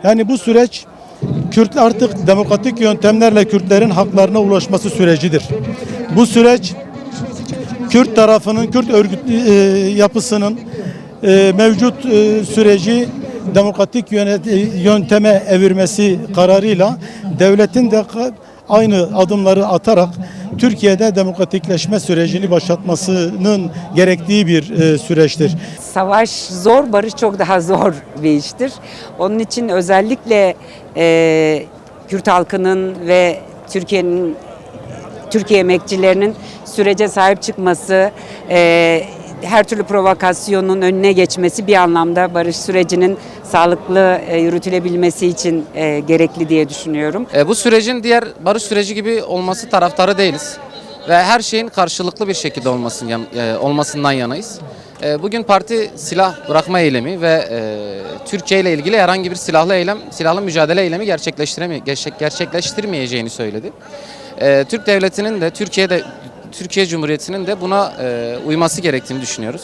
Yani bu süreç Kürt artık demokratik yöntemlerle Kürtlerin haklarına ulaşması sürecidir. Bu süreç Kürt tarafının, Kürt örgüt yapısının mevcut süreci demokratik yönteme evirmesi kararıyla devletin de aynı adımları atarak Türkiye'de demokratikleşme sürecini başlatmasının gerektiği bir süreçtir. Savaş zor, barış çok daha zor bir iştir. Onun için özellikle Kürt halkının ve Türkiye emekçilerinin sürece sahip çıkması, her türlü provokasyonun önüne geçmesi bir anlamda barış sürecinin sağlıklı yürütülebilmesi için gerekli diye düşünüyorum. Bu sürecin diğer barış süreci gibi olması taraftarı değiliz ve her şeyin karşılıklı bir şekilde olmasından yanayız. Bugün parti silah bırakma eylemi ve Türkiye ile ilgili herhangi bir silahlı mücadele eylemi gerçekleştirmeyeceğini söyledi. Türk devletinin de Türkiye Cumhuriyeti'nin de buna uyması gerektiğini düşünüyoruz.